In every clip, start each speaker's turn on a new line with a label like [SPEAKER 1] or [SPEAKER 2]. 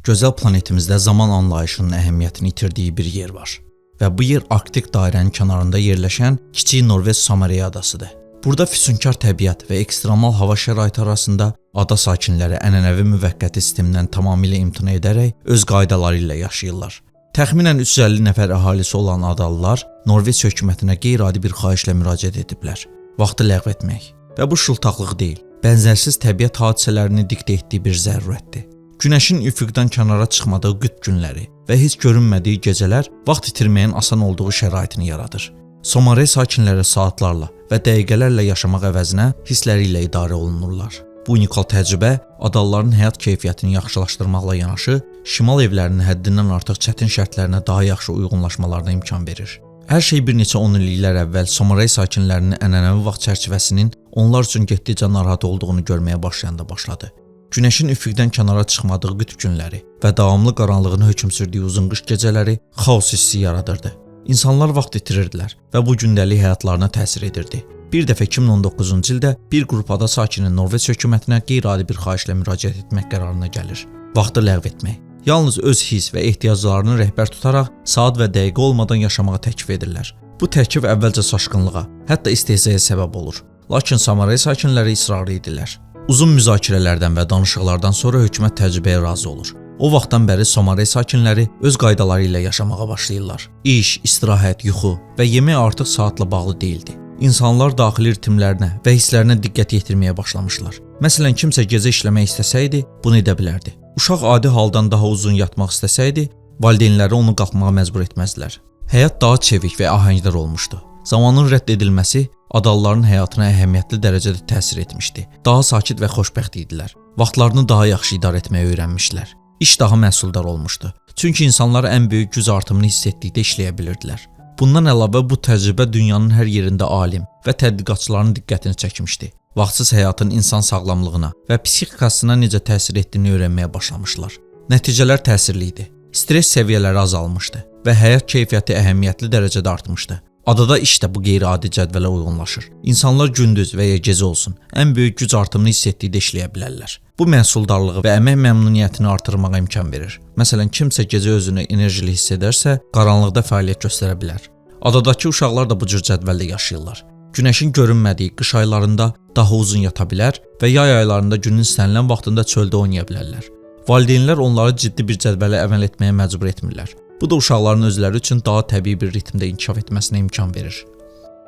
[SPEAKER 1] Gözəl planetimizdə zaman anlayışının əhəmiyyətini itirdiyi bir yer var. Və bu yer Arktik dairənin kənarında yerləşən kiçik Norveç Sommarøy adasıdır. Burada füsunkar təbiət və ekstremal hava şəraiti arasında ada sakinləri ənənəvi müvəqqəti sistemdən tamamilə imtina edərək öz qaydaları ilə yaşayırlar. Təxminən 350 nəfər əhalisi olan adalılar Norveç hökumətinə qeyri-adi bir xahişlə müraciət ediblər. Vaxtı ləğv etmək. Və bu şıltaqlıq deyil, bənzərsiz təbiət hadisələrini diktə etdiyi bir zərurətdir. Günəşin üfüqdən kənara çıxmadığı qütb günləri və heç görünmədiyi gecələr vaxt itirməyin asan olduğu şəraitini yaradır. Sommarøy sakinləri saatlarla və dəqiqələrlə yaşamaq əvəzinə hissləri ilə idarə olunurlar. Bu unikal təcrübə adalıların həyat keyfiyyətini yaxşılaşdırmaqla yanaşı, şimal evlərinin həddindən artıq çətin şərtlərinə daha yaxşı uyğunlaşmalarına imkan verir. Hər şey bir neçə 10 illiklər əvvəl Sommarøy sakinlərinin ənənəvi vaxt çərçivəsinin onlar üçün getdikcə narahat olduğunu görməyə başlayanda başladı. Günəşin üfüqdən kənara çıxmadığı qütb günləri və davamlı qaranlığın hökm sürdüyü uzun qış gecələri xaos hissi yaradırdı. İnsanlar vaxt itirirdilər və bu gündəlik həyatlarına təsir edirdi. Bir dəfə 2019-cu ildə bir qrup ada sakini Norveç hökumətinə qeyri-adi bir xahişlə müraciət etmək qərarına gəlir. Vaxtı ləğv etmək. Yalnız öz hiss və ehtiyaclarını rəhbər tutaraq saat və dəqiqə olmadan yaşamağa təklif edirlər. Bu təklif əvvəlcə çaşqınlığa, hətta istehzaya səbəb olur. Lakin Sommarøy sakinləri israrlı idilər. Uzun müzakirələrdən və danışıqlardan sonra hökumət təcrübəyə razı olur. O vaxtdan bəri Sommarøy sakinləri öz qaydaları ilə yaşamağa başlayırlar. İş, istirahət, yuxu və yemək artıq saatla bağlı deyildi. İnsanlar daxili ritmlərinə və hisslərinə diqqət yetirməyə başlamışlar. Məsələn, kimsə gecə işləmək istəsəydi, bunu edə bilərdi. Uşaq adi haldan daha uzun yatmaq istəsəydi, valideynləri onu qalxmağa məcbur etməzdilər. Həyat daha çevik və ahəngdar olmuşdu. Zamanın rədd edilməsi adalıların həyatına əhəmiyyətli dərəcədə təsir etmişdi. Daha sakit və xoşbəxt idilər. Vaxtlarını daha yaxşı idarə etməyi öyrənmişlər. İş daha məhsuldar olmuşdu. Çünki insanlar ən böyük güc artımını hiss etdikdə işləyə bilirdilər. Bundan əlavə bu təcrübə dünyanın hər yerində alim və tədqiqatçıların diqqətini çəkmişdi. Vaxtsız həyatın insan sağlamlığına və psixikasına necə təsir etdiyini öyrənməyə başlamışlar. Nəticələr təsirli idi. Stress səviyyələri azalmışdı və həyat keyfiyyəti əhəmiyyətli dərəcədə artmışdı. Adada iş də bu qeyri-adi cədvələ uyğunlaşır. İnsanlar gündüz və ya gecə olsun, ən böyük güc artımını hiss etdikdə işləyə bilərlər. Bu məhsuldarlığı və əmək məmnuniyyətini artırmağa imkan verir. Məsələn, kimsə gecə özünü enerjili hiss edərsə, qaranlıqda fəaliyyət göstərə bilər. Adadakı uşaqlar da bu cür cədvəldə yaşayırlar. Günəşin görünmədiyi qış aylarında daha uzun yata bilər və yay aylarında günün istənilən vaxtında çöldə oynaya bilərlər. Valideynlər onları ciddi bir cədvələ əməl etməyə məcbur etmirlər. Bu da uşaqların özləri üçün daha təbii bir ritmdə inkişaf etməsinə imkan verir.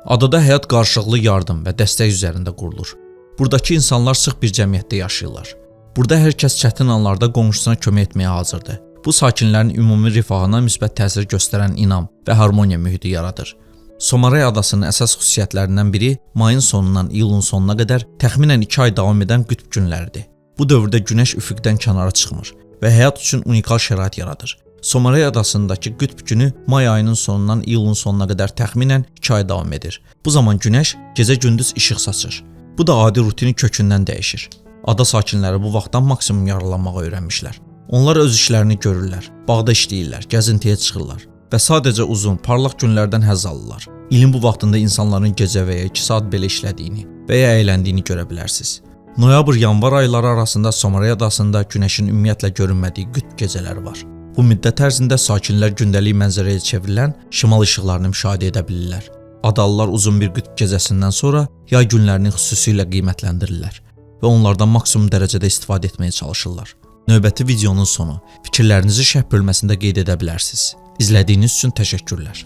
[SPEAKER 1] Adada həyat qarşılıqlı yardım və dəstək üzərində qurulur. Buradakı insanlar sıx bir cəmiyyətdə yaşayırlar. Burada hər kəs çətin anlarda qonşusuna kömək etməyə hazırdır. Bu sakinlərin ümumi rifahına müsbət təsir göstərən inam və harmoniya mühiti yaradır. Sommarøy adasının əsas xüsusiyyətlərindən biri mayın sonundan iyulun sonuna qədər təxminən 2 ay davam edən qütb günləridir. Bu dövrdə günəş üfüqdən kənara çıxmır və həyat üçün unikal şərait yaradır. Sommarøy adasındakı qütb günü may ayının sonundan iyulun sonuna qədər təxminən 2 ay davam edir. Bu zaman günəş gecə-gündüz işıq saçır. Bu da adi rutini kökündən dəyişir. Ada sakinləri bu vaxtdan maksimum yararlanmağa öyrənmişlər. Onlar öz işlərini görürlər, bağda işləyirlər, gəzintiyə çıxırlar və sadəcə uzun, parlaq günlərdən həzz alırlar. İlin bu vaxtında insanların gecə və ya 2 saat belə işlədiyini və ya əyləndiyini görə bilərsiniz. Noyabr-yanvar ayları arasında Sommarøy adasında günəşin ümumiyyətlə görünmədiyi qütb gecələri var. Bu müddət ərzində sakinlər gündəlik mənzərəyə çevrilən şimal işıqlarını müşahidə edə bilirlər. Adalılar uzun bir qütb gecəsindən sonra yay günlərini xüsusilə qiymətləndirirlər və onlardan maksimum dərəcədə istifadə etməyə çalışırlar. Növbəti videonun sonu. Fikirlərinizi şərh bölməsində qeyd edə bilərsiniz. İzlədiyiniz üçün təşəkkürlər.